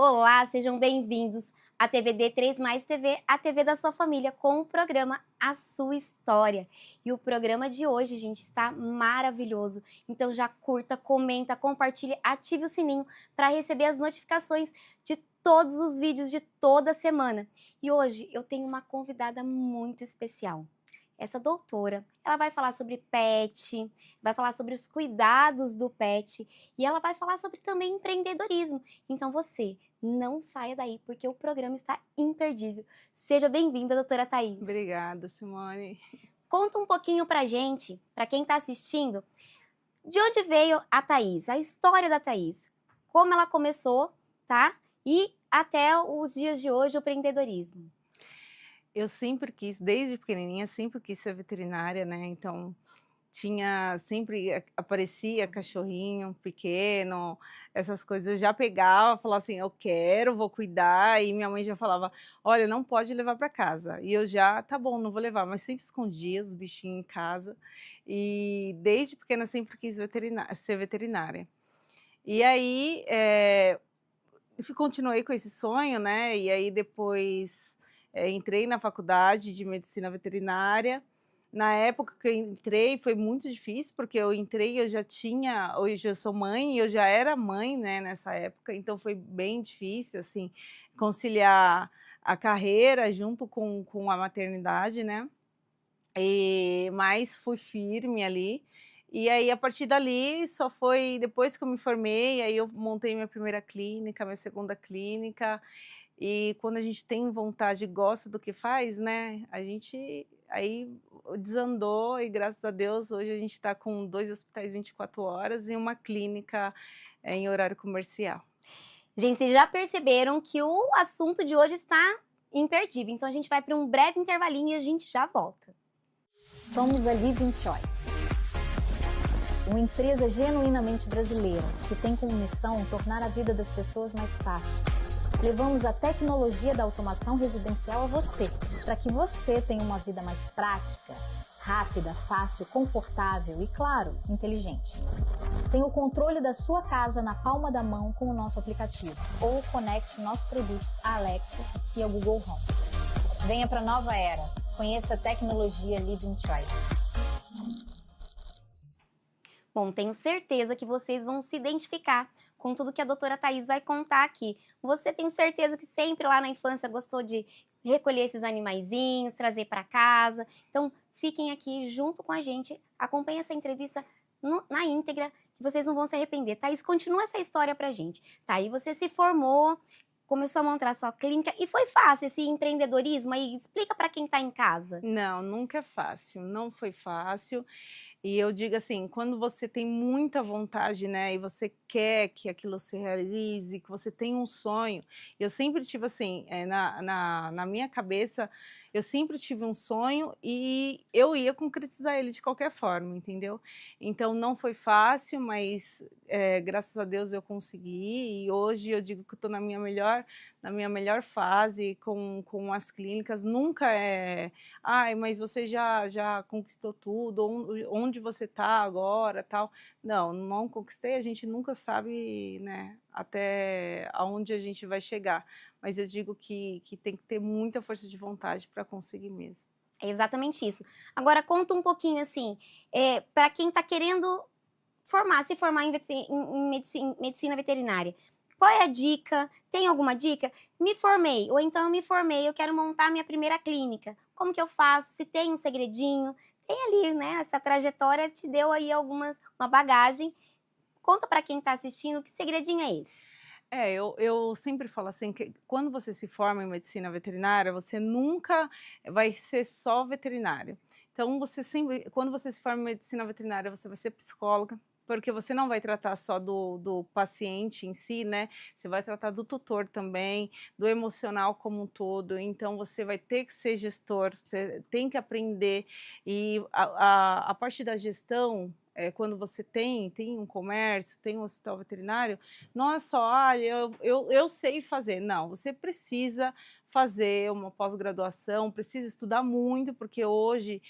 Olá, sejam bem-vindos à TVD 3 Mais TV, a TV da sua família, com o programa A Sua História. E o programa de hoje, gente, está maravilhoso. Então já curta, comenta, compartilhe, ative o sininho para receber as notificações de todos os vídeos de toda semana. E hoje eu tenho uma convidada muito especial. Essa doutora, ela vai falar sobre pet, vai falar sobre os cuidados do pet e ela vai falar sobre também empreendedorismo. Então você não saia daí porque o programa está imperdível. Seja bem-vinda, doutora Thaís. Obrigada, Simone. Conta um pouquinho pra gente, pra quem tá assistindo, de onde veio a Thaís, a história da Thaís, como ela começou, tá? E até os dias de hoje o empreendedorismo. Eu sempre quis, desde pequenininha, sempre quis ser veterinária, né? Então, aparecia cachorrinho pequeno, essas coisas. Eu já pegava, falava assim, eu quero, vou cuidar. E minha mãe já falava, olha, não pode levar para casa. E eu já, tá bom, não vou levar, mas sempre escondia os bichinhos em casa. E desde pequena sempre quis ser veterinária. E aí, continuei com esse sonho, né? E aí depois entrei na faculdade de medicina veterinária. Na época que eu entrei foi muito difícil, porque eu entrei, eu já tinha, hoje eu sou mãe e eu já era mãe, né, nessa época, então foi bem difícil, assim, conciliar a carreira junto com a maternidade, né? Mas fui firme ali. E aí, a partir dali, só foi depois que eu me formei, aí eu montei minha primeira clínica, minha segunda clínica. E quando a gente tem vontade e gosta do que faz, né, a gente aí desandou e graças a Deus hoje a gente está com 2 hospitais 24 horas e uma clínica, em horário comercial. Gente, vocês já perceberam que o assunto de hoje está imperdível, então a gente vai para um breve intervalinho e a gente já volta. Somos a Living Choice, uma empresa genuinamente brasileira que tem como missão tornar a vida das pessoas mais fácil. Levamos a tecnologia da automação residencial a você, para que você tenha uma vida mais prática, rápida, fácil, confortável e, claro, inteligente. Tenha o controle da sua casa na palma da mão com o nosso aplicativo ou conecte nossos produtos à Alexa e ao Google Home. Venha para a nova era. Conheça a tecnologia Living Choice. Bom, tenho certeza que vocês vão se identificar com tudo que a doutora Thaís vai contar aqui. Você tem certeza que sempre lá na infância gostou de recolher esses animaizinhos, trazer para casa. Então, fiquem aqui junto com a gente, acompanhem essa entrevista na íntegra, que vocês não vão se arrepender. Thaís, continua essa história pra gente. Tá, aí você se formou, começou a montar sua clínica e foi fácil esse empreendedorismo aí? Explica para quem tá em casa. Não, nunca é fácil, não foi fácil. E eu digo assim, quando você tem muita vontade, né, e você quer que aquilo se realize, que você tem um sonho, eu sempre tive assim, na minha cabeça, eu sempre tive um sonho e eu ia concretizar ele de qualquer forma, entendeu? Então não foi fácil, mas graças a Deus eu consegui e hoje eu digo que eu estou na minha melhor fase com as clínicas, nunca ai, mas você já conquistou tudo, onde você está agora, tal. Não, não conquistei, a gente nunca sabe, né, até aonde a gente vai chegar. Mas eu digo que tem que ter muita força de vontade para conseguir mesmo. É exatamente isso. Agora conta um pouquinho assim, para quem está querendo se formar em medicina veterinária. Qual é a dica? Tem alguma dica? Me formei, ou então eu me formei, eu quero montar minha primeira clínica. Como que eu faço? Se tem um segredinho? Tem ali, né? Essa trajetória te deu aí uma bagagem. Conta para quem está assistindo que segredinho é esse. Eu sempre falo assim, que quando você se forma em medicina veterinária, você nunca vai ser só veterinário. Então, você sempre, quando você se forma em medicina veterinária, você vai ser psicóloga, porque você não vai tratar só do paciente em si, né? Você vai tratar do tutor também, do emocional como um todo. Então, você vai ter que ser gestor, você tem que aprender. E a parte da gestão, quando você tem um comércio, tem um hospital veterinário, não é só, olha, eu sei fazer. Não, você precisa fazer uma pós-graduação, precisa estudar muito, porque hoje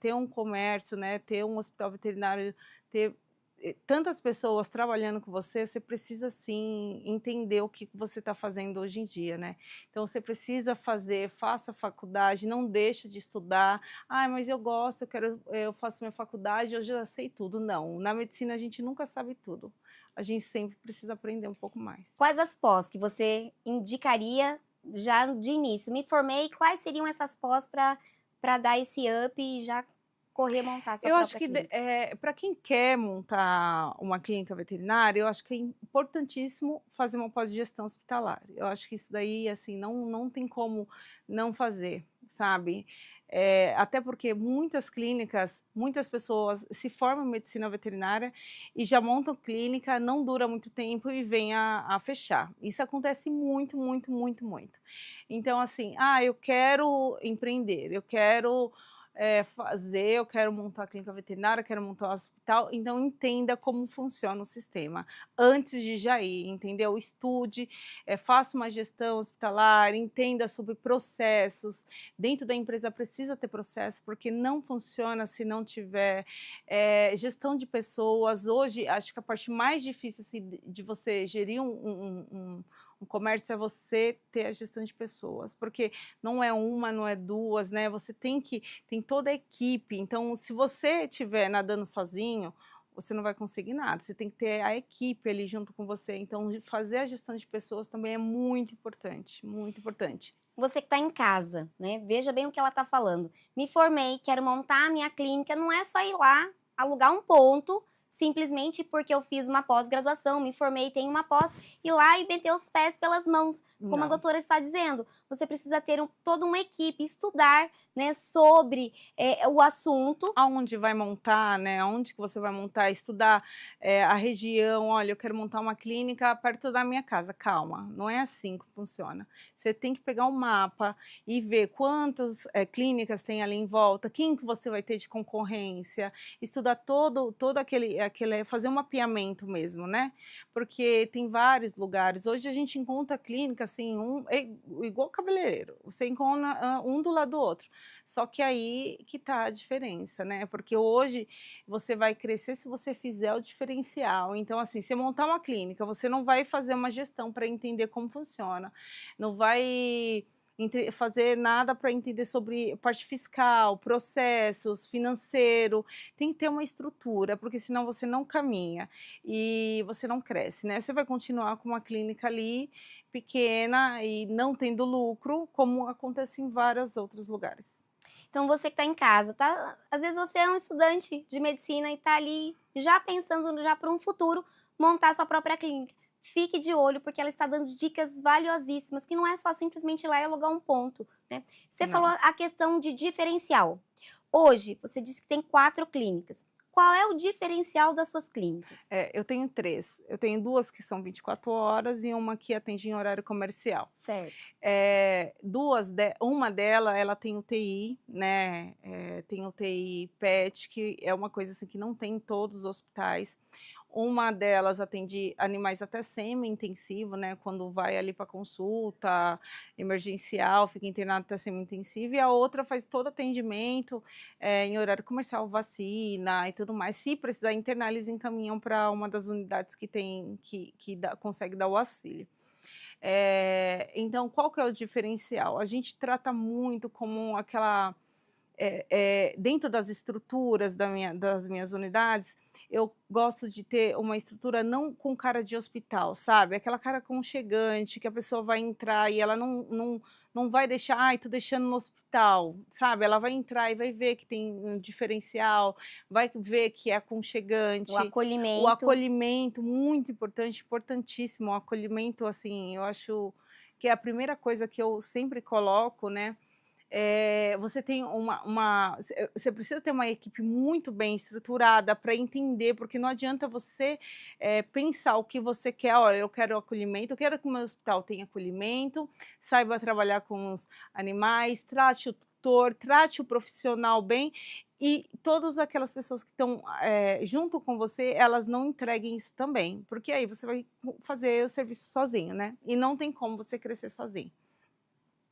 ter um comércio, né, ter um hospital veterinário, ter tantas pessoas trabalhando com você, você precisa sim entender o que você está fazendo hoje em dia, né? Então você precisa fazer, faça faculdade, não deixe de estudar. Ah, mas eu gosto, eu faço minha faculdade, eu já sei tudo. Não, na medicina a gente nunca sabe tudo. A gente sempre precisa aprender um pouco mais. Quais as pós que você indicaria já de início? Me formei, quais seriam essas pós para dar esse up e já correr montar a sua Eu acho própria que clínica? para quem quer montar uma clínica veterinária, eu acho que é importantíssimo fazer uma pós-gestão hospitalar. Eu acho que isso daí, assim, não tem como não fazer, sabe? Até porque muitas clínicas, muitas pessoas se formam em medicina veterinária e já montam clínica, não dura muito tempo e vem a fechar. Isso acontece muito, muito, muito, muito. Então, assim, eu quero empreender, eu quero eu quero montar a clínica veterinária, quero montar um hospital, então entenda como funciona o sistema antes de já ir, entendeu? Estude, faça uma gestão hospitalar, entenda sobre processos. Dentro da empresa precisa ter processo, porque não funciona se não tiver gestão de pessoas. Hoje, acho que a parte mais difícil assim, de você gerir um comércio é você ter a gestão de pessoas, porque não é uma, não é duas, né? Você tem toda a equipe. Então, se você estiver nadando sozinho, você não vai conseguir nada. Você tem que ter a equipe ali junto com você. Então, fazer a gestão de pessoas também é muito importante, muito importante. Você que está em casa, né? Veja bem o que ela está falando. Me formei, quero montar a minha clínica. Não é só ir lá, alugar um ponto, simplesmente porque eu fiz uma pós-graduação, me formei, tenho uma pós, ir lá e meter os pés pelas mãos, como a Não. doutora está dizendo. Você precisa ter toda uma equipe, estudar, né, sobre o assunto. Aonde vai montar, né? Aonde que você vai montar, estudar a região. Olha, eu quero montar uma clínica perto da minha casa. Calma, não é assim que funciona. Você tem que pegar um mapa e ver quantas clínicas tem ali em volta, quem que você vai ter de concorrência, estudar todo aquele, fazer um mapeamento mesmo, né? Porque tem vários lugares. Hoje a gente encontra clínica assim, igual cabeleireiro. Você encontra um do lado do outro. Só que aí que tá a diferença, né? Porque hoje você vai crescer se você fizer o diferencial. Então, assim, você montar uma clínica, você não vai fazer uma gestão para entender como funciona, não vai fazer nada para entender sobre parte fiscal, processos, financeiro. Tem que ter uma estrutura, porque senão você não caminha e você não cresce, né? Você vai continuar com uma clínica ali pequena e não tendo lucro, como acontece em vários outros lugares. Então, você que está em casa, tá? Às vezes você é um estudante de medicina e está ali já pensando já para um futuro montar sua própria clínica. Fique de olho, porque ela está dando dicas valiosíssimas, que não é só simplesmente ir lá e alugar um ponto, né? Você Não. falou a questão de diferencial. Hoje, você disse que tem 4 clínicas. Qual é o diferencial das suas clínicas? Eu tenho 3. Eu tenho 2 que são 24 horas e uma que atende em horário comercial. Certo. Uma delas, ela tem UTI, né? Tem UTI PET, que é uma coisa assim que não tem em todos os hospitais. Uma delas atende animais até semi-intensivo, né? Quando vai ali para consulta emergencial, fica internado até semi-intensivo. E a outra faz todo atendimento em horário comercial, vacina e tudo mais. Se precisar internar, eles encaminham para uma das unidades que tem, consegue dar o auxílio. Então, qual que é o diferencial? A gente trata muito como aquela... dentro das estruturas das minhas unidades, eu gosto de ter uma estrutura não com cara de hospital, sabe? Aquela cara aconchegante, que a pessoa vai entrar e ela não vai deixar, tô deixando no hospital, sabe? Ela vai entrar e vai ver que tem um diferencial, vai ver que é aconchegante. O acolhimento. O acolhimento, muito importante, importantíssimo. O acolhimento, assim, eu acho que é a primeira coisa que eu sempre coloco, né? Você tem você precisa ter uma equipe muito bem estruturada para entender, porque não adianta você pensar o que você quer. Olha, eu quero acolhimento, eu quero que o meu hospital tenha acolhimento, saiba trabalhar com os animais, trate o tutor, trate o profissional bem, e todas aquelas pessoas que estão junto com você, elas não entreguem isso também, porque aí você vai fazer o serviço sozinho, né? E não tem como você crescer sozinho.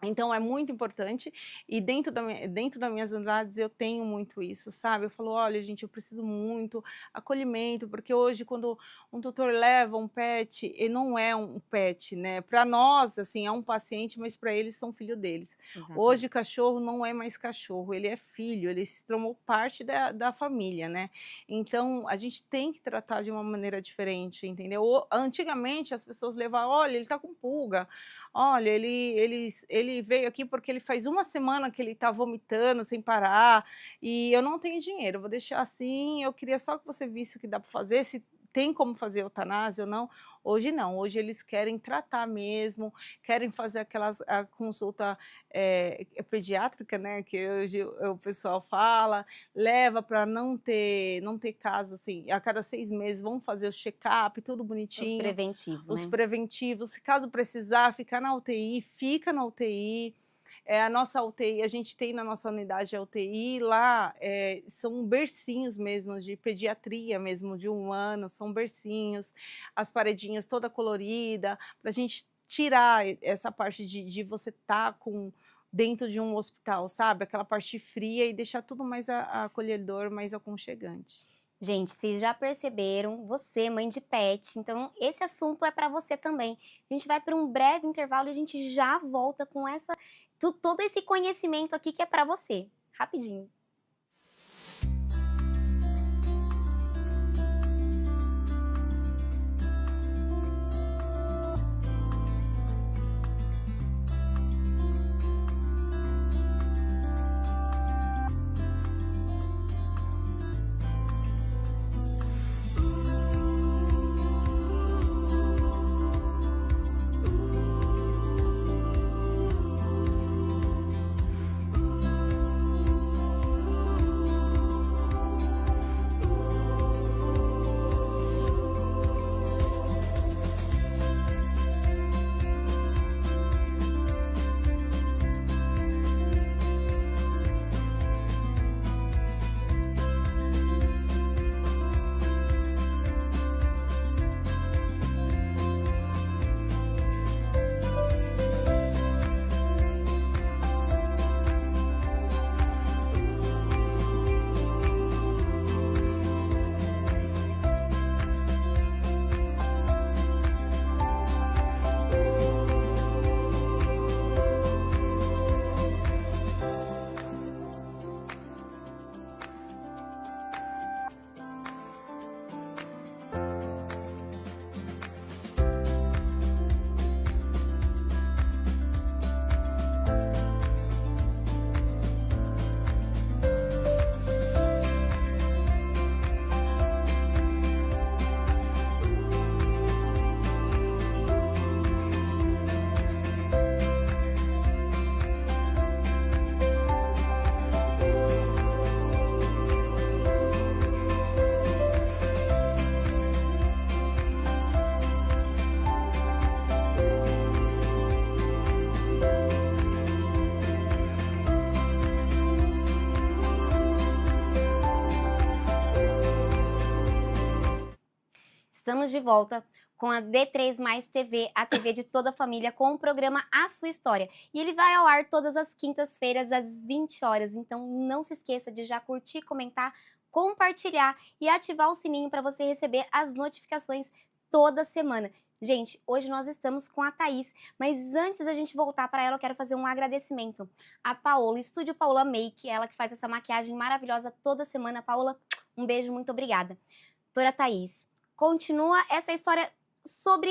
Então é muito importante e dentro das minhas unidades eu tenho muito isso, sabe? Eu falo, olha, gente, eu preciso muito acolhimento, porque hoje quando um tutor leva um pet, ele não é um pet, né? Para nós, assim, é um paciente, mas para eles são filho deles. Exatamente. Hoje cachorro não é mais cachorro, ele é filho, ele se tornou parte da família, né? Então a gente tem que tratar de uma maneira diferente, entendeu? Antigamente as pessoas levavam, olha, ele tá com pulga. Olha, ele veio aqui porque ele faz uma semana que ele está vomitando sem parar e eu não tenho dinheiro, vou deixar assim, eu queria só que você visse o que dá para fazer, se tem como fazer eutanásia ou não. Hoje não, hoje eles querem tratar mesmo, querem fazer a consulta pediátrica, né, que hoje o pessoal fala, leva para não ter caso, assim, a cada 6 meses vão fazer o check-up, tudo Os bonitinho. preventivos, Os né? preventivos, se caso precisar ficar na UTI, fica na UTI. A nossa UTI, a gente tem na nossa unidade a UTI, lá são bercinhos mesmo, de pediatria mesmo, de 1 ano, são bercinhos, as paredinhas toda colorida, para a gente tirar essa parte de você estar dentro de um hospital, sabe? Aquela parte fria e deixar tudo mais acolhedor, mais aconchegante. Gente, vocês já perceberam, você, mãe de pet, então esse assunto é para você também. A gente vai para um breve intervalo e a gente já volta com todo esse conhecimento aqui que é para você. Rapidinho. Estamos de volta com a D3 Mais TV, a TV de toda a família, com o programa A Sua História. E ele vai ao ar todas as quintas-feiras, às 20 horas. Então não se esqueça de já curtir, comentar, compartilhar e ativar o sininho para você receber as notificações toda semana. Gente, hoje nós estamos com a Thaís, mas antes da gente voltar para ela, eu quero fazer um agradecimento à Paola, Estúdio Paola Make, ela que faz essa maquiagem maravilhosa toda semana. Paola, um beijo, muito obrigada. Doutora Thaís, continua essa história sobre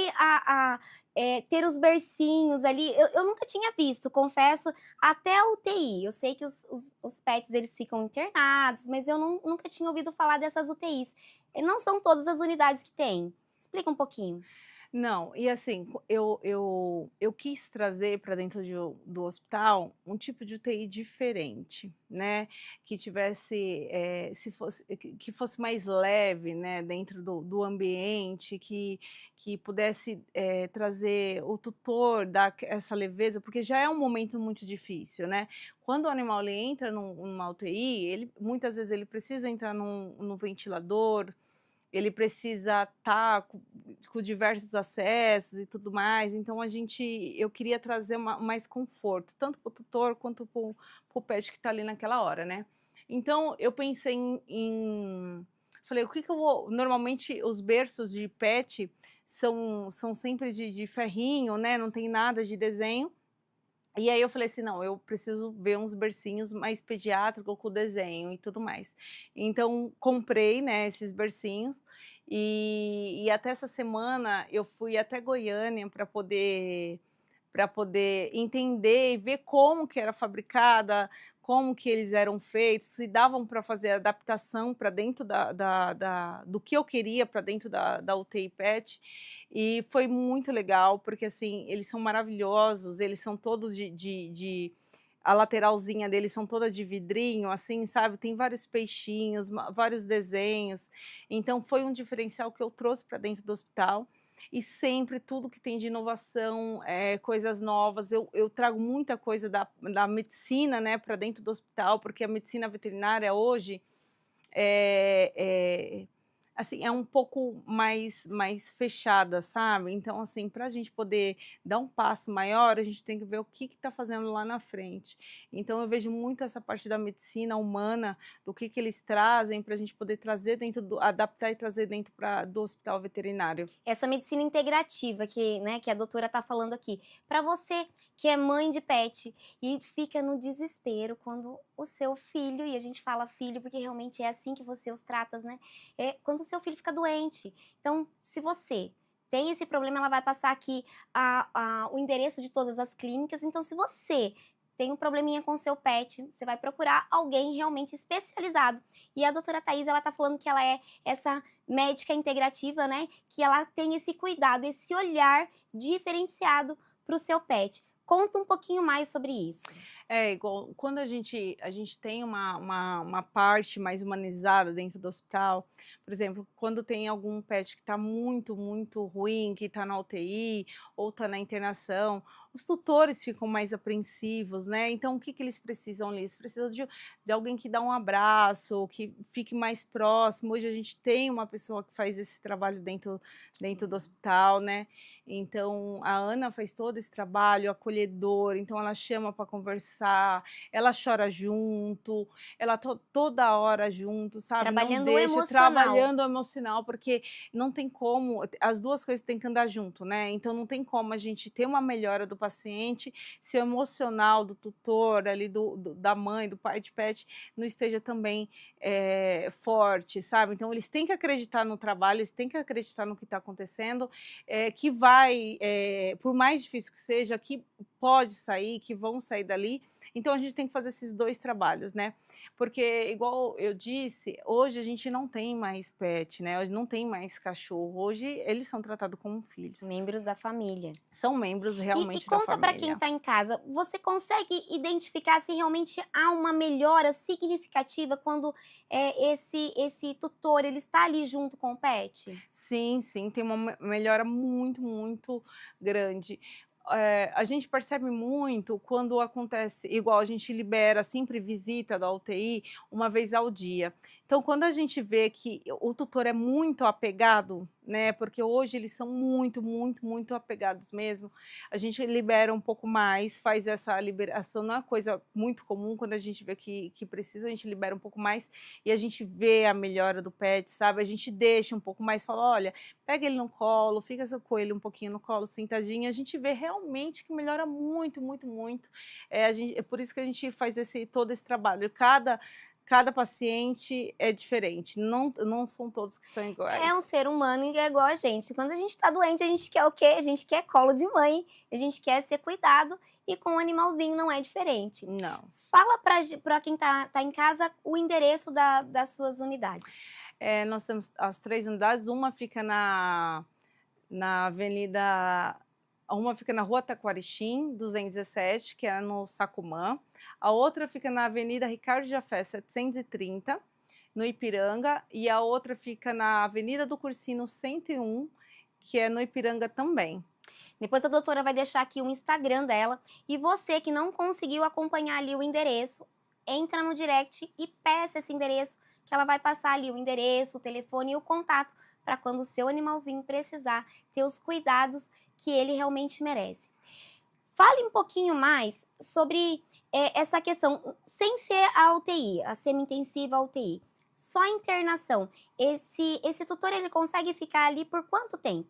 ter os bercinhos ali. Eu nunca tinha visto, confesso, até a UTI. Eu sei que os pets eles ficam internados, mas eu nunca tinha ouvido falar dessas UTIs. E não são todas as unidades que tem. Explica um pouquinho. Não, e assim, eu quis trazer para dentro do hospital um tipo de UTI diferente, né? Que tivesse, que fosse mais leve, né? Dentro do ambiente, que pudesse trazer o tutor, dar essa leveza, porque já é um momento muito difícil, né? Quando o animal ele entra numa UTI, muitas vezes ele precisa entrar no ventilador. ele precisa estar com diversos acessos e tudo mais, então eu queria trazer mais conforto, tanto para o tutor quanto para o pet que está ali naquela hora, né? Então eu pensei falei, o que eu vou... Normalmente os berços de pet são sempre de ferrinho, né? Não tem nada de desenho. E aí eu falei assim, não, eu preciso ver uns bercinhos mais pediátricos com desenho e tudo mais. Então comprei, né, esses bercinhos e até essa semana eu fui até Goiânia para poder entender e ver como que era fabricada, como que eles eram feitos, se davam para fazer adaptação para dentro do que eu queria para dentro da UTI PET. E foi muito legal, porque assim, eles são maravilhosos, eles são todos a lateralzinha deles são toda de vidrinho, assim, sabe? Tem vários peixinhos, vários desenhos. Então foi um diferencial que eu trouxe para dentro do hospital. E sempre tudo que tem de inovação, coisas novas, eu trago muita coisa da medicina, né, para dentro do hospital, porque a medicina veterinária hoje assim, é um pouco mais fechada, sabe? Então, assim, para a gente poder dar um passo maior, a gente tem que ver o que está fazendo lá na frente. Então, eu vejo muito essa parte da medicina humana, do que eles trazem para a gente poder trazer adaptar e trazer dentro do hospital veterinário. Essa medicina integrativa né, que a doutora está falando aqui. Para você que é mãe de pet e fica no desespero quando o seu filho, e a gente fala filho porque realmente é assim que você os trata, né? Quando o seu filho fica doente. Então, se você tem esse problema, ela vai passar aqui o endereço de todas as clínicas. Então, se você tem um probleminha com o seu pet, você vai procurar alguém realmente especializado. E a doutora Thaís, ela tá falando que ela é essa médica integrativa, né? Que ela tem esse cuidado, esse olhar diferenciado para o seu pet. Conta um pouquinho mais sobre isso. Igual, quando a gente tem uma parte mais humanizada dentro do hospital, por exemplo, quando tem algum pet que está muito, muito ruim, que está na UTI ou está na internação, os tutores ficam mais apreensivos, né? Então, o que eles precisam ali? Eles precisam de alguém que dá um abraço, que fique mais próximo. Hoje a gente tem uma pessoa que faz esse trabalho dentro do hospital, né? Então, a Ana faz todo esse trabalho acolhedor, então ela chama para conversar, ela chora junto, ela toda hora junto, sabe? Trabalhando não deixa, o emocional. Trabalhando o emocional, porque não tem como, as duas coisas têm que andar junto, né? Então não tem como a gente ter uma melhora do paciente se o emocional do tutor, ali da mãe, do pai de pet, não esteja também forte, sabe? Então eles têm que acreditar no trabalho, eles têm que acreditar no que está acontecendo, que vai, por mais difícil que seja, que pode sair, que vão sair dali. Então a gente tem que fazer esses dois trabalhos, né? Porque, igual eu disse, hoje a gente não tem mais pet, né? Hoje não tem mais cachorro. Hoje eles são tratados como filhos. Membros da família. São membros realmente da família. E conta para quem está em casa, você consegue identificar se realmente há uma melhora significativa quando esse tutor ele está ali junto com o pet? Sim, sim, tem uma melhora muito, muito grande. A gente percebe muito quando acontece, igual a gente libera sempre visita da UTI uma vez ao dia. Então, quando a gente vê que o tutor é muito apegado, né, porque hoje eles são muito, muito, muito apegados mesmo, a gente libera um pouco mais, faz essa liberação, não é coisa muito comum, quando a gente vê que precisa, a gente libera um pouco mais e a gente vê a melhora do pet, sabe? A gente deixa um pouco mais, fala, olha, pega ele no colo, fica seu coelho um pouquinho no colo, sentadinho, a gente vê realmente que melhora muito, muito, muito. É por isso que a gente faz todo esse trabalho. Cada paciente é diferente, não são todos que são iguais. É um ser humano e é igual a gente. Quando a gente está doente, a gente quer o quê? A gente quer colo de mãe, a gente quer ser cuidado e com o animalzinho não é diferente. Não. Fala para quem tá em casa o endereço das suas unidades. Nós temos as 3 unidades, uma fica na Avenida... Uma fica na Rua Taquarixim, 217, que é no Sacomã. A outra fica na Avenida Ricardo Jafé, 730, no Ipiranga. E a outra fica na Avenida do Cursino, 101, que é no Ipiranga também. Depois a doutora vai deixar aqui o Instagram dela. E você que não conseguiu acompanhar ali o endereço, entra no direct e peça esse endereço que ela vai passar ali o endereço, o telefone e o contato para quando o seu animalzinho precisar ter os cuidados que ele realmente merece. Fale um pouquinho mais sobre essa questão, sem ser a UTI, a semi-intensiva, a UTI, só a internação. Esse tutor ele consegue ficar ali por quanto tempo?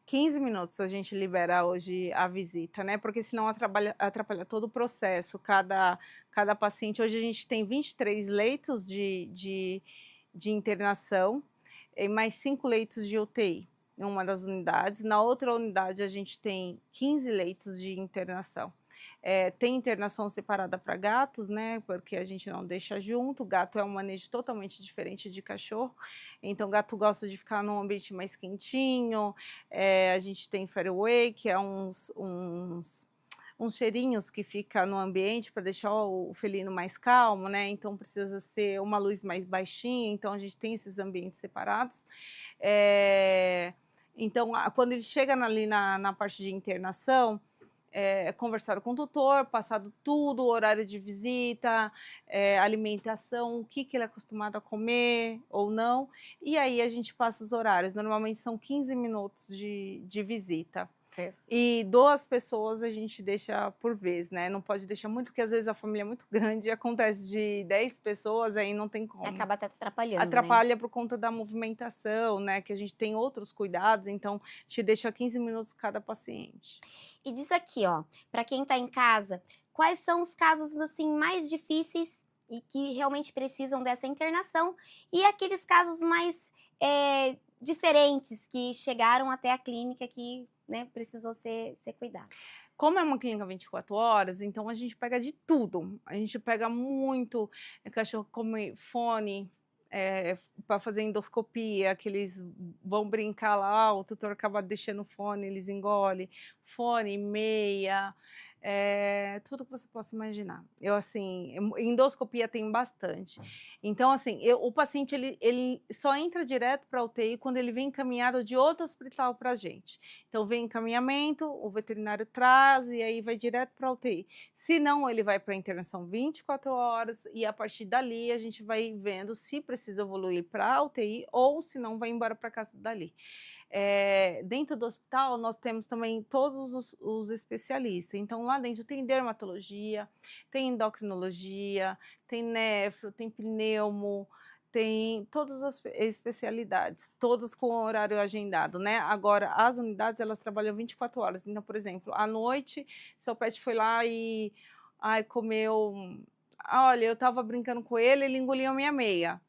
15 minutos a gente libera hoje a visita, né? Porque senão atrapalha todo o processo. Cada paciente, hoje a gente tem 23 leitos de internação e mais 5 leitos de UTI em uma das unidades. Na outra unidade a gente tem 15 leitos de internação. Tem internação separada para gatos, né? Porque a gente não deixa junto. O gato é um manejo totalmente diferente de cachorro. Então, o gato gosta de ficar num ambiente mais quentinho. A gente tem Fairway, que é uns cheirinhos que fica no ambiente para deixar o felino mais calmo, né? Então, precisa ser uma luz mais baixinha. Então, a gente tem esses ambientes separados. Então, quando ele chega ali na parte de internação, conversado com o tutor, passado tudo, horário de visita, alimentação, o que ele é acostumado a comer ou não, e aí a gente passa os horários. Normalmente são 15 minutos de visita. E 2 pessoas a gente deixa por vez, né? Não pode deixar muito, porque às vezes a família é muito grande e acontece de 10 pessoas, aí não tem como. Acaba até atrapalhando, Atrapalha, né? Por conta da movimentação, né? Que a gente tem outros cuidados, então te deixa 15 minutos cada paciente. E diz aqui, ó, para quem está em casa, quais são os casos assim mais difíceis e que realmente precisam dessa internação e aqueles casos mais diferentes que chegaram até a clínica que, né, precisou ser cuidado. Como é uma clínica 24 horas, então a gente pega de tudo. A gente pega muito cachorro come fone para fazer endoscopia, que eles vão brincar lá, o tutor acaba deixando o fone, eles engolem. Fone, meia, tudo que você possa imaginar. Endoscopia tem bastante. Então, assim, o paciente ele só entra direto para a UTI quando ele vem encaminhado de outro hospital para a gente. Então, vem encaminhamento, o veterinário traz e aí vai direto para a UTI. Se não, ele vai para a internação 24 horas e a partir dali a gente vai vendo se precisa evoluir para a UTI ou se não, vai embora para casa dali. Dentro do hospital, nós temos também todos os especialistas. Então, lá dentro tem dermatologia, tem endocrinologia, tem nefro, tem pneumo, tem todas as especialidades, todas com horário agendado, né? Agora, as unidades, elas trabalham 24 horas. Então, por exemplo, à noite, seu pet foi lá e comeu... Olha, eu estava brincando com ele engoliu a minha meia.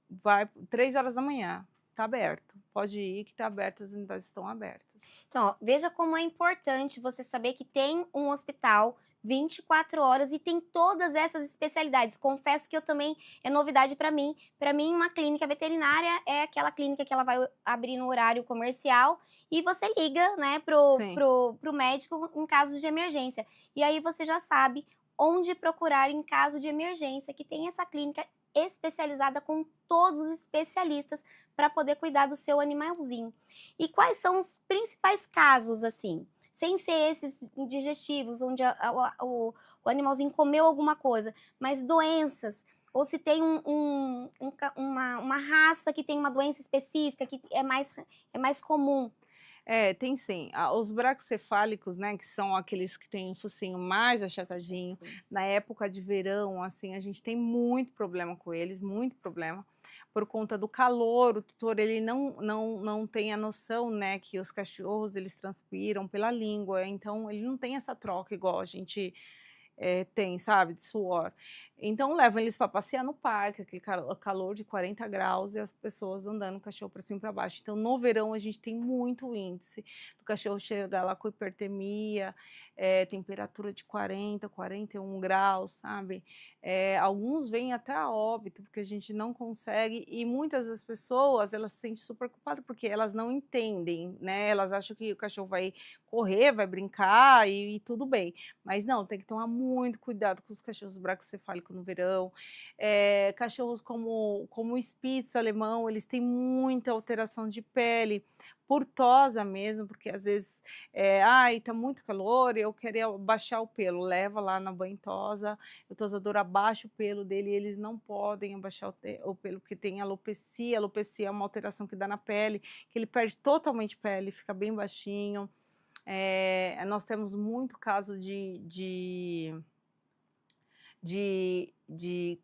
Vai 3 horas da manhã. Está aberto, pode ir que está aberto, as unidades estão abertas. Então, ó, veja como é importante você saber que tem um hospital 24 horas e tem todas essas especialidades. Confesso que eu também, é novidade para mim. Para mim, uma clínica veterinária é aquela clínica que ela vai abrir no horário comercial e você liga, né, pro médico em casos de emergência. E aí você já sabe onde procurar em caso de emergência, que tem essa clínica especializada com todos os especialistas para poder cuidar do seu animalzinho. E quais são os principais casos, assim, sem ser esses digestivos, onde o animalzinho comeu alguma coisa, mas doenças, ou se tem uma raça que tem uma doença específica que é mais comum? Tem sim. Os braquicefálicos, né, que são aqueles que têm o focinho mais achatadinho, na época de verão, assim, a gente tem muito problema com eles, muito problema, por conta do calor. O tutor, ele não tem a noção, né, que os cachorros, eles transpiram pela língua, então ele não tem essa troca igual a gente tem, sabe, de suor. Então levam eles para passear no parque, aquele calor de 40 graus e as pessoas andando, o cachorro para cima e para baixo. Então no verão a gente tem muito índice do cachorro chegar lá com hipertermia, temperatura de 40, 41 graus, sabe? Alguns vêm até a óbito, porque a gente não consegue, e muitas das pessoas, elas se sentem super culpadas porque elas não entendem, né? Elas acham que o cachorro vai correr, vai brincar e tudo bem. Mas não, tem que tomar muito cuidado com os cachorros braquicefálicos no verão. Cachorros como o Spitz alemão, eles têm muita alteração de pele, por tosa mesmo, porque às vezes, ai, tá muito calor, eu queria baixar o pelo, leva lá na banho-tosa, o tosador abaixa o pelo dele, e eles não podem abaixar o pelo, porque tem alopecia. Alopecia é uma alteração que dá na pele, que ele perde totalmente pele, fica bem baixinho. Nós temos muito caso de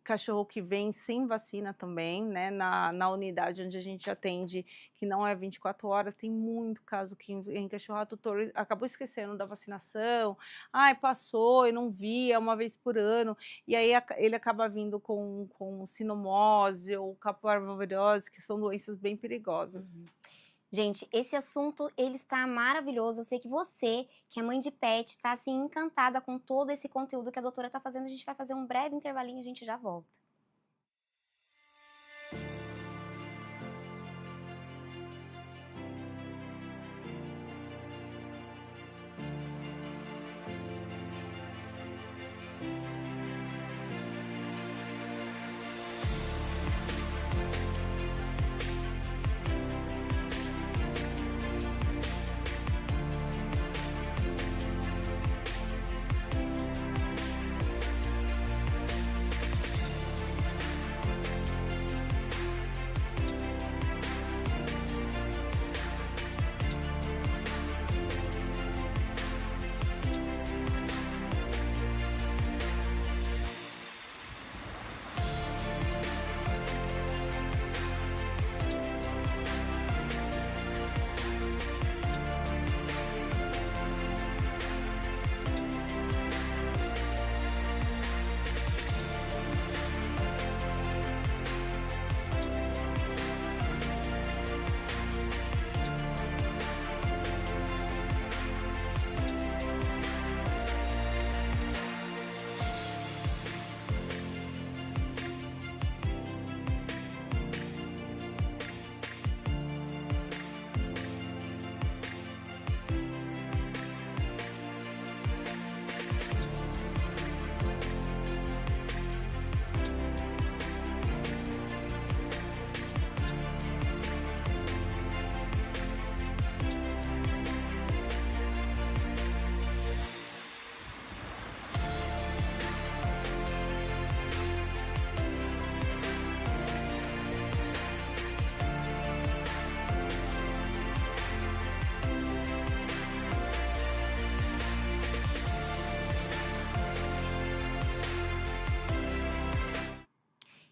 cachorro que vem sem vacina também, né, na unidade onde a gente atende, que não é 24 horas, tem muito caso que encachorrar tutor acabou esquecendo da vacinação, ai, passou, eu não vi, é uma vez por ano, e aí ele acaba vindo com sinomose ou capoarbovirose, que são doenças bem perigosas. Gente, esse assunto, ele está maravilhoso. Eu sei que você, que é mãe de pet, está assim encantada com todo esse conteúdo que a doutora está fazendo. A gente vai fazer um breve intervalinho e a gente já volta.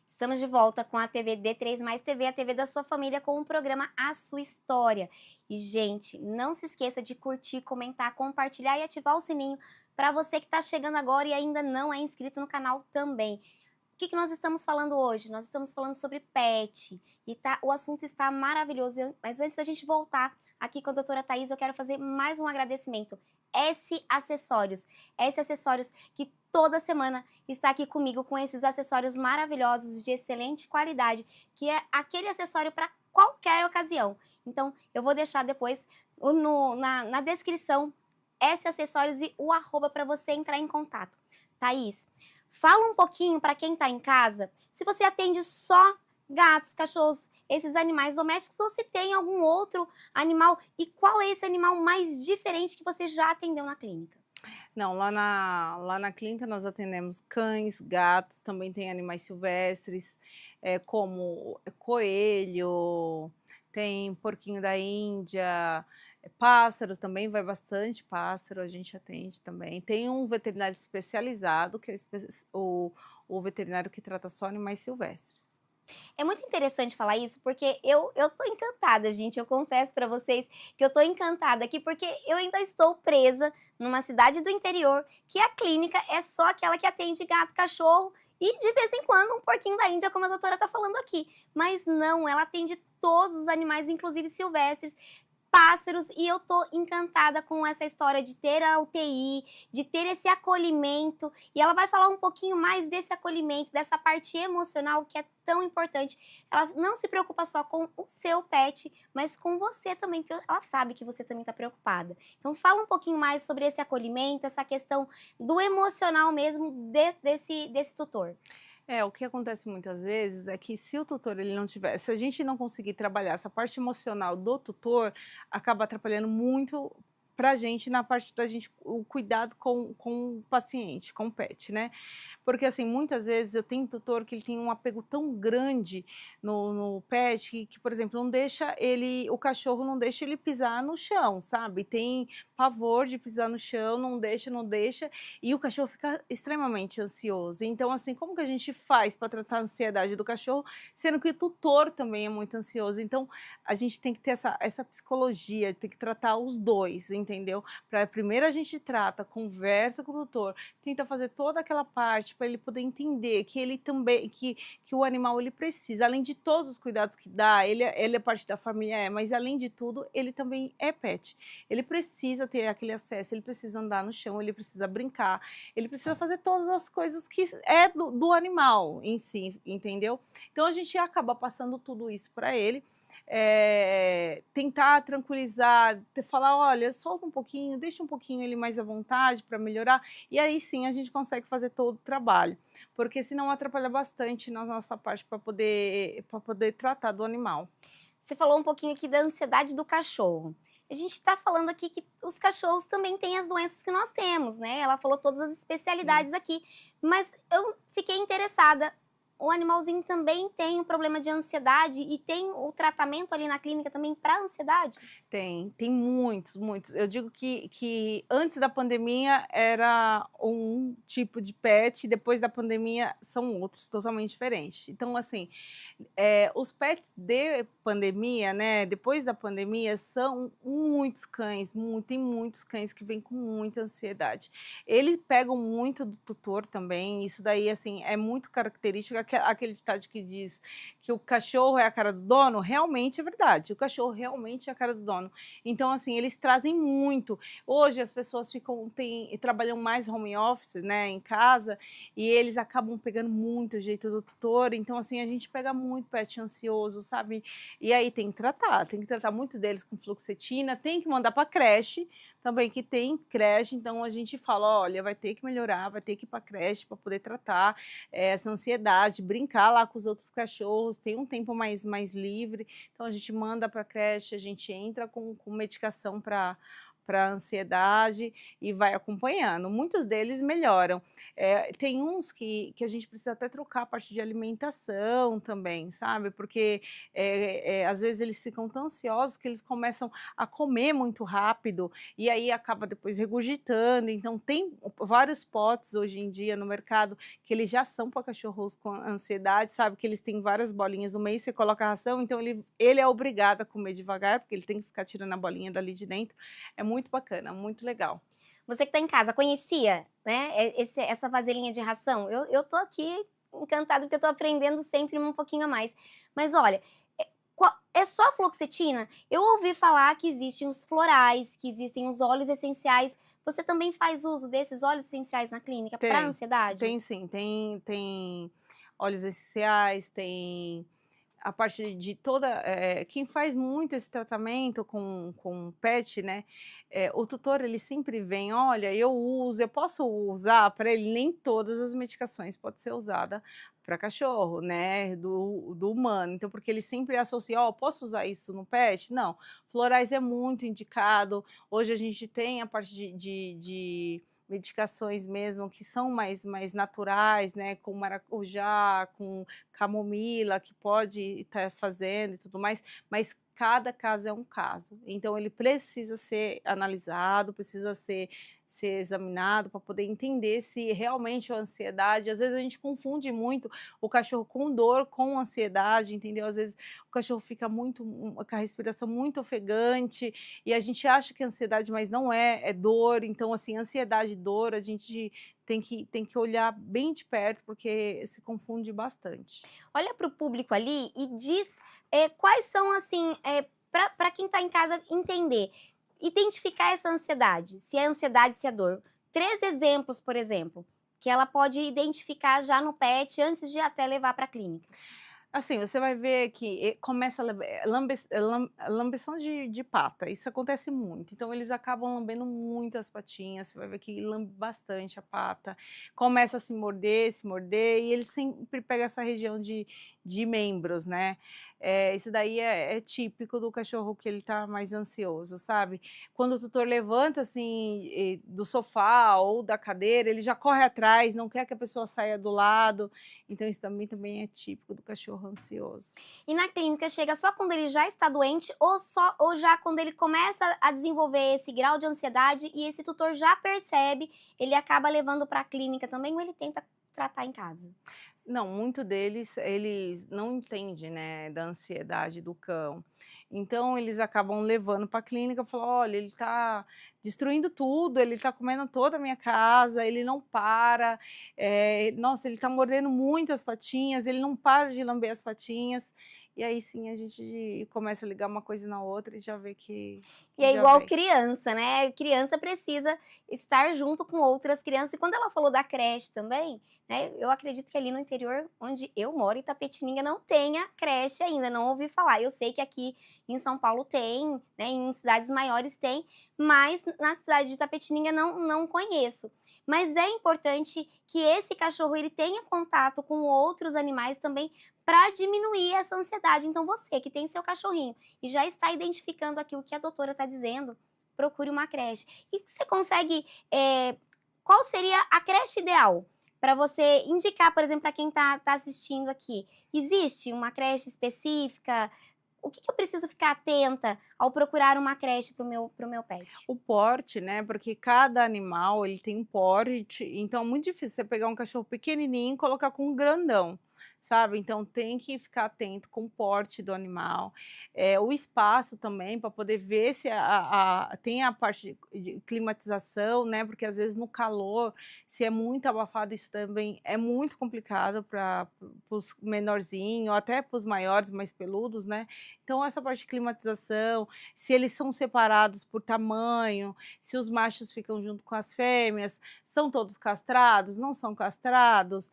Estamos de volta com a TV D3 Mais TV, a TV da sua família, com o programa A Sua História. E, gente, não se esqueça de curtir, comentar, compartilhar e ativar o sininho para você que está chegando agora e ainda não é inscrito no canal também. O que nós estamos falando hoje? Nós estamos falando sobre pet e o assunto está maravilhoso. Mas antes da gente voltar aqui com a doutora Thaís, eu quero fazer mais um agradecimento. S-Acessórios que toda semana está aqui comigo com esses acessórios maravilhosos de excelente qualidade, que é aquele acessório para qualquer ocasião. Então, eu vou deixar depois na descrição S-Acessórios e o @, para você entrar em contato. Thaís, fala um pouquinho para quem está em casa, se você atende só gatos, cachorros, esses animais domésticos, ou se tem algum outro animal, e qual é esse animal mais diferente que você já atendeu na clínica? Não, lá na clínica nós atendemos cães, gatos, também tem animais silvestres, como coelho, tem porquinho da Índia, pássaros também, vai bastante pássaro, a gente atende também. Tem um veterinário especializado, que é o veterinário que trata só animais silvestres. É muito interessante falar isso, porque eu tô encantada, gente. Eu confesso para vocês que eu tô encantada aqui, porque eu ainda estou presa numa cidade do interior, que a clínica é só aquela que atende gato, cachorro e, de vez em quando, um porquinho da Índia, como a doutora tá falando aqui. Mas não, ela atende todos os animais, inclusive silvestres. pássaros e eu tô encantada com essa história de ter a UTI, de ter esse acolhimento. E ela vai falar um pouquinho mais desse acolhimento, dessa parte emocional que é tão importante. Ela não se preocupa só com o seu pet, mas com você também, porque ela sabe que você também está preocupada. Então fala um pouquinho mais sobre esse acolhimento, essa questão do emocional mesmo desse tutor. O que acontece muitas vezes é que se o tutor ele não tiver, se a gente não conseguir trabalhar essa parte emocional do tutor, acaba atrapalhando muito para a gente na parte da gente, o cuidado com o paciente, com o pet, né? Porque assim, muitas vezes eu tenho tutor que ele tem um apego tão grande no pet que, por exemplo, não deixa ele, o cachorro não deixa ele pisar no chão, sabe? Tem pavor de pisar no chão, não deixa, e o cachorro fica extremamente ansioso. Então, assim, como que a gente faz para tratar a ansiedade do cachorro, sendo que o tutor também é muito ansioso? Então, a gente tem que ter essa psicologia, tem que tratar os dois, entendeu? Primeiro a gente trata, conversa com o tutor, tenta fazer toda aquela parte para ele poder entender que ele também, que o animal ele precisa, além de todos os cuidados que dá, ele é parte da família, mas além de tudo, ele também é pet. Ele precisa ter aquele acesso, ele precisa andar no chão, ele precisa brincar, ele precisa fazer todas as coisas que é do animal em si, entendeu? Então a gente acaba passando tudo isso para ele. Tentar tranquilizar, falar, olha, solta um pouquinho, deixa um pouquinho ele mais à vontade para melhorar, e aí sim a gente consegue fazer todo o trabalho, porque senão atrapalha bastante na nossa parte para poder tratar do animal. Você falou um pouquinho aqui da ansiedade do cachorro. A gente está falando aqui que os cachorros também têm as doenças que nós temos, né? Ela falou todas as especialidades aqui, mas eu fiquei interessada. O animalzinho também tem um problema de ansiedade e tem o tratamento ali na clínica também para ansiedade? Tem muitos. Eu digo que antes da pandemia era um tipo de pet, depois da pandemia são outros, totalmente diferentes. Então, assim, os pets de pandemia, né, depois da pandemia, são muitos cães, tem muitos cães que vêm com muita ansiedade. Eles pegam muito do tutor também, isso daí, assim, é muito característico, aquele ditado que diz que o cachorro é a cara do dono, realmente é verdade, o cachorro realmente é a cara do dono. Então, assim, eles trazem muito. Hoje as pessoas trabalham mais home office, né, em casa, e eles acabam pegando muito o jeito do tutor. Então, assim, a gente pega muito pet ansioso, sabe? E aí tem que tratar muito deles com fluoxetina, tem que mandar para creche também, que tem creche. Então a gente fala, olha, vai ter que melhorar, vai ter que ir para creche para poder tratar essa ansiedade, brincar lá com os outros cachorros, tem um tempo mais livre. Então a gente manda para creche, a gente entra com medicação para ansiedade e vai acompanhando. Muitos deles melhoram. Tem uns que a gente precisa até trocar a parte de alimentação também, sabe? Porque às vezes eles ficam tão ansiosos que eles começam a comer muito rápido e aí acaba depois regurgitando. Então tem vários potes hoje em dia no mercado que eles já são para cachorros com ansiedade, sabe? Que eles têm várias bolinhas no meio, você coloca a ração, então ele é obrigado a comer devagar, porque ele tem que ficar tirando a bolinha dali de dentro. É muito bacana, muito legal. Você que está em casa, conhecia, né, essa vasilhinha de ração? Eu tô aqui encantada porque eu tô aprendendo sempre um pouquinho a mais. Mas olha, é só fluoxetina? Eu ouvi falar que existem os florais, que existem os óleos essenciais. Você também faz uso desses óleos essenciais na clínica para ansiedade? Tem sim, tem óleos essenciais, tem a parte de toda, quem faz muito esse tratamento com pet, né, o tutor ele sempre vem, olha, eu posso usar para ele, nem todas as medicações pode ser usada para cachorro, né, do humano, então porque ele sempre associa, posso usar isso no pet? Não, florais é muito indicado, hoje a gente tem a parte de medicações mesmo que são mais naturais, né, com maracujá, com camomila, que pode estar fazendo e tudo mais, mas cada caso é um caso. Então ele precisa ser analisado, precisa ser examinado para poder entender se realmente é ansiedade. Às vezes a gente confunde muito o cachorro com dor, com ansiedade, entendeu? Às vezes o cachorro fica com a respiração muito ofegante e a gente acha que é ansiedade, mas não é dor. Então, assim, ansiedade e dor, a gente tem que olhar bem de perto, porque se confunde bastante. Olha para o público ali e diz quais são, assim, para quem está em casa entender, identificar essa ansiedade, se é ansiedade, se é dor. 3 exemplos, por exemplo, que ela pode identificar já no pet antes de até levar para a clínica. Assim, você vai ver que começa a lambeção de pata, isso acontece muito. Então, eles acabam lambendo muito as patinhas, você vai ver que lambe bastante a pata, começa a se morder, e ele sempre pega essa região de membros, né? Isso daí é típico do cachorro que ele tá mais ansioso, sabe? Quando o tutor levanta, assim, do sofá ou da cadeira, ele já corre atrás, não quer que a pessoa saia do lado. Então, isso também é típico do cachorro ansioso. E na clínica chega só quando ele já está doente ou já quando ele começa a desenvolver esse grau de ansiedade e esse tutor já percebe, ele acaba levando para a clínica também ou ele tenta tratar em casa? Não, muito deles, eles não entendem, né, da ansiedade do cão. Então, eles acabam levando para a clínica e falam, olha, ele está destruindo tudo, ele está comendo toda a minha casa, ele não para, nossa, ele está mordendo muito as patinhas, ele não para de lamber as patinhas. E aí sim a gente começa a ligar uma coisa na outra e já vê que E é já igual vem. criança, né? Criança precisa estar junto com outras crianças. E quando ela falou da creche também, né? Eu acredito que ali no interior, onde eu moro, Itapetininga, não tenha creche ainda, não ouvi falar. Eu sei que aqui em São Paulo tem, né? Em cidades maiores tem, mas na cidade de Itapetininga não conheço. Mas é importante que esse cachorro ele tenha contato com outros animais também para diminuir essa ansiedade. Então você que tem seu cachorrinho e já está identificando aqui o que a doutora está dizendo, procure uma creche. E você consegue, qual seria a creche ideal? Para você indicar, por exemplo, para quem está assistindo aqui. Existe uma creche específica? O que eu preciso ficar atenta ao procurar uma creche para o meu pet? O porte, né, porque cada animal ele tem um porte, então é muito difícil você pegar um cachorro pequenininho e colocar com um grandão, sabe? Então tem que ficar atento com o porte do animal, o espaço também para poder ver se tem a parte de climatização, né? Porque às vezes no calor, se é muito abafado, isso também é muito complicado para os menorzinhos, até para os maiores, mais peludos, né? Então essa parte de climatização, se eles são separados por tamanho, se os machos ficam junto com as fêmeas, são todos castrados, não são castrados,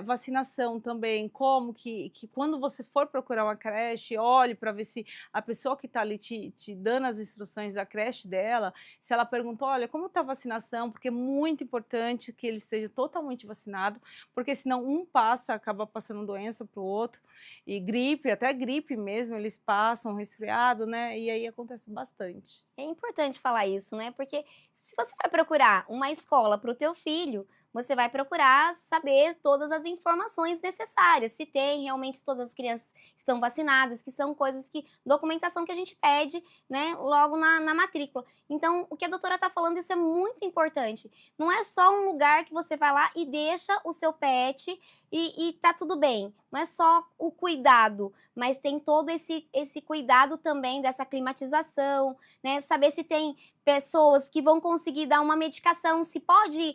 vacinação também, como que quando você for procurar uma creche, olhe para ver se a pessoa que está ali te dando as instruções da creche dela, se ela perguntou, olha, como está a vacinação, porque é muito importante que ele esteja totalmente vacinado, porque senão um acaba passando doença para o outro, e gripe, até gripe mesmo, eles passam resfriado, né, e aí acontece bastante. É importante falar isso, né? Porque se você vai procurar uma escola para o teu filho, você vai procurar saber todas as informações necessárias, se tem realmente se todas as crianças estão vacinadas, que são coisas que, documentação que a gente pede, né, logo na matrícula. Então, o que a doutora está falando, isso é muito importante. Não é só um lugar que você vai lá e deixa o seu pet e tá tudo bem. Não é só o cuidado, mas tem todo esse cuidado também dessa climatização, né? Saber se tem pessoas que vão conseguir dar uma medicação, se pode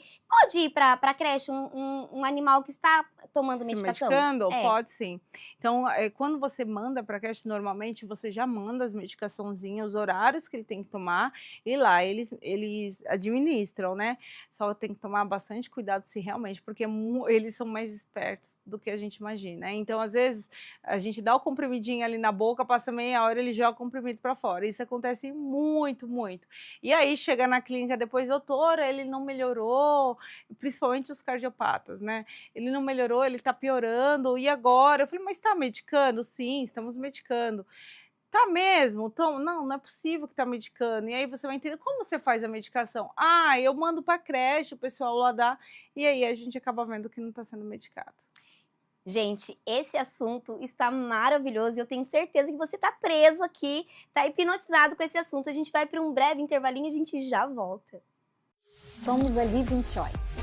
ir para a creche um animal que está tomando medicação? Medicando? Pode sim. Então, quando você manda para a creche, normalmente você já manda as medicaçãozinhas, os horários que ele tem que tomar, e lá eles administram, né? Só tem que tomar bastante cuidado se realmente, porque eles são mais espertos do que a gente imagina, né? Então, às vezes, a gente dá o comprimidinho ali na boca, passa meia hora, ele joga o comprimido para fora. Isso acontece muito, muito. E aí, chega na clínica depois, doutora, ele não melhorou, principalmente os cardiopatas, né? Ele não melhorou, ele tá piorando, e agora? Eu falei, mas tá medicando? Sim, estamos medicando. Tá mesmo? Então, não é possível que tá medicando. E aí você vai entender como você faz a medicação. Ah, eu mando pra creche, o pessoal lá dá, e aí a gente acaba vendo que não tá sendo medicado. Gente, esse assunto está maravilhoso e eu tenho certeza que você está preso aqui, está hipnotizado com esse assunto. A gente vai para um breve intervalinho e a gente já volta. Somos a Living Choice,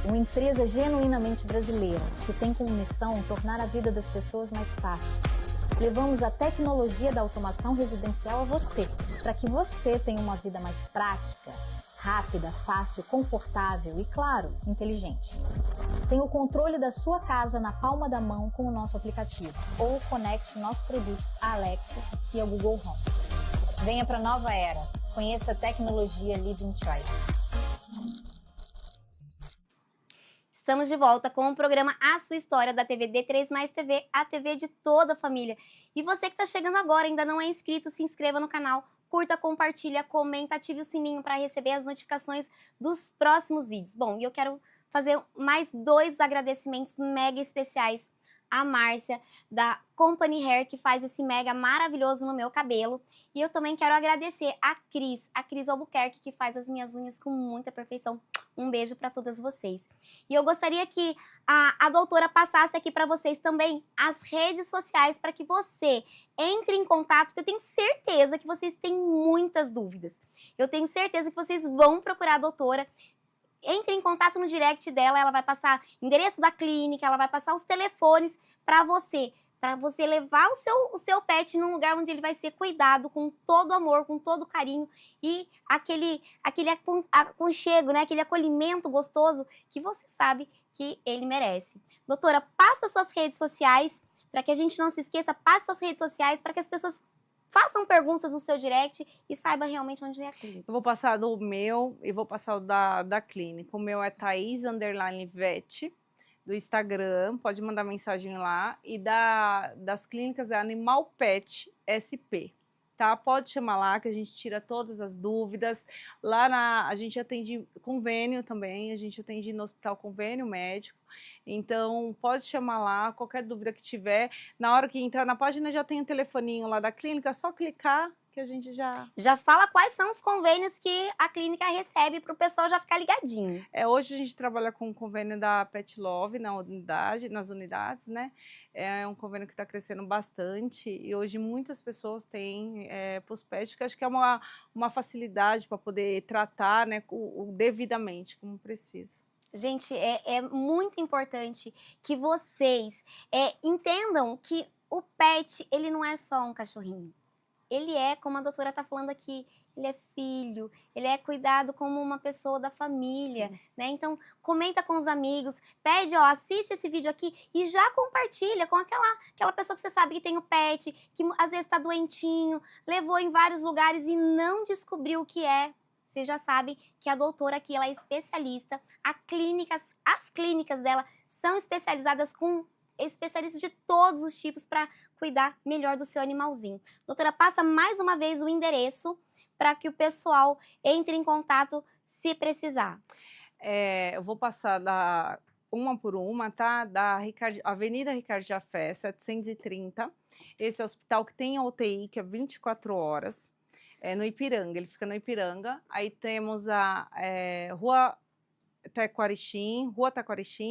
uma empresa genuinamente brasileira que tem como missão tornar a vida das pessoas mais fácil. Levamos a tecnologia da automação residencial a você, para que você tenha uma vida mais prática, rápida, fácil, confortável e, claro, inteligente. Tem o controle da sua casa na palma da mão com o nosso aplicativo ou conecte nossos produtos à Alexa e ao Google Home. Venha para a nova era. Conheça a tecnologia Living Choice. Estamos de volta com o programa A Sua História da TV D3 Mais TV, a TV de toda a família. E você que está chegando agora, ainda não é inscrito, se inscreva no canal, curta, compartilha, comenta, ative o sininho para receber as notificações dos próximos vídeos. Bom, e eu quero fazer mais 2 agradecimentos mega especiais à Márcia, da Company Hair, que faz esse mega maravilhoso no meu cabelo. E eu também quero agradecer a Cris Albuquerque, que faz as minhas unhas com muita perfeição. Um beijo para todas vocês. E eu gostaria que a doutora passasse aqui para vocês também as redes sociais para que você entre em contato, porque eu tenho certeza que vocês têm muitas dúvidas. Eu tenho certeza que vocês vão procurar a doutora. Entre em contato no direct dela, ela vai passar o endereço da clínica, ela vai passar os telefones para você levar o seu pet num lugar onde ele vai ser cuidado com todo amor, com todo carinho e aquele aconchego, né? Aquele acolhimento gostoso que você sabe que ele merece. Doutora, passa suas redes sociais, para que a gente não se esqueça, passe suas redes sociais para que as pessoas façam perguntas no seu direct e saiba realmente onde é a clínica. Eu vou passar do meu e vou passar o da clínica. O meu é Thaís_Vete, do Instagram, pode mandar mensagem lá. E das clínicas é Animal Pet SP, tá? Pode chamar lá que a gente tira todas as dúvidas. Lá a gente atende convênio também, a gente atende no hospital convênio médico. Então, pode chamar lá, qualquer dúvida que tiver. Na hora que entrar na página, já tem o telefoninho lá da clínica, é só clicar que a gente já fala quais são os convênios que a clínica recebe para o pessoal já ficar ligadinho. Hoje a gente trabalha com o convênio da Pet Love nas unidades, né? É um convênio que está crescendo bastante e hoje muitas pessoas têm para os pets, que acho que é uma facilidade para poder tratar, né, devidamente, como precisa. Gente, é muito importante que vocês entendam que o pet, ele não é só um cachorrinho. Ele é, como a doutora está falando aqui, ele é filho, ele é cuidado como uma pessoa da família, né? Então, comenta com os amigos, pede, assiste esse vídeo aqui e já compartilha com aquela pessoa que você sabe que tem o pet, que às vezes está doentinho, levou em vários lugares e não descobriu o que é. Você já sabe que a doutora aqui, ela é especialista, as clínicas dela são especializadas com especialistas de todos os tipos para cuidar melhor do seu animalzinho. Doutora, passa mais uma vez o endereço para que o pessoal entre em contato se precisar. Eu vou passar uma por uma, tá? Da Avenida Ricardo Jafé, 730. Esse é o hospital que tem a UTI, que é 24 horas. No Ipiranga, ele fica no Ipiranga. Aí temos a Rua Taquarixim,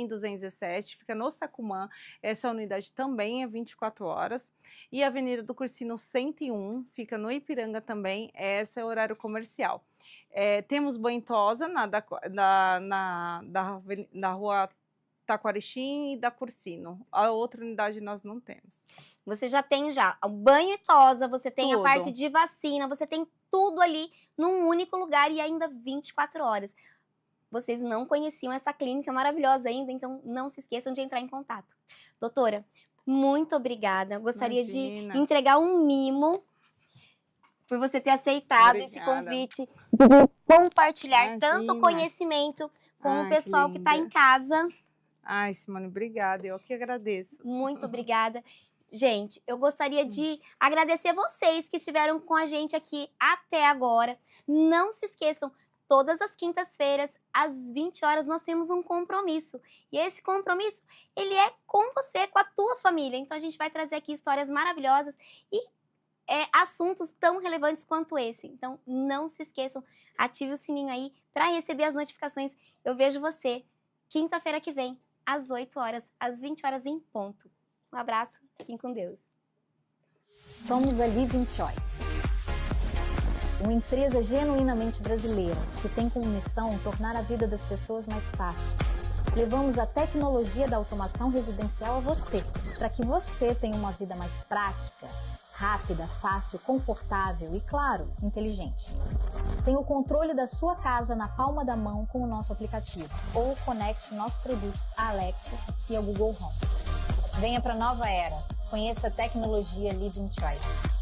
217, fica no Sacumã. Essa unidade também é 24 horas. E a Avenida do Cursino 101, fica no Ipiranga também. Esse é o horário comercial. Temos Banhosa na Rua Taquarixim e da Cursino. A outra unidade nós não temos. Você já tem o banho e tosa, você tem tudo. A parte de vacina, você tem tudo ali num único lugar e ainda 24 horas. Vocês não conheciam essa clínica maravilhosa ainda, então não se esqueçam de entrar em contato. Doutora, muito obrigada. Eu gostaria de entregar um mimo por você ter aceitado esse convite, de compartilhar tanto conhecimento com o pessoal que está em casa. Ai, Simone, obrigada. Eu que agradeço. Muito obrigada. Gente, eu gostaria de agradecer vocês que estiveram com a gente aqui até agora. Não se esqueçam, todas as quintas-feiras, às 20 horas, nós temos um compromisso. E esse compromisso, ele é com você, com a tua família. Então, a gente vai trazer aqui histórias maravilhosas e assuntos tão relevantes quanto esse. Então, não se esqueçam, ative o sininho aí para receber as notificações. Eu vejo você quinta-feira que vem, às 8 horas, às 20 horas em ponto. Um abraço, fiquem com Deus. Somos a Living Choice, uma empresa genuinamente brasileira que tem como missão tornar a vida das pessoas mais fácil, Levamos a tecnologia da automação residencial a você, para que você tenha uma vida mais prática, rápida, fácil, confortável e, claro, inteligente. Tenha o controle da sua casa na palma da mão com o nosso aplicativo ou conecte nossos produtos à Alexa e ao Google Home. Venha para a nova era. Conheça a tecnologia Living Choice.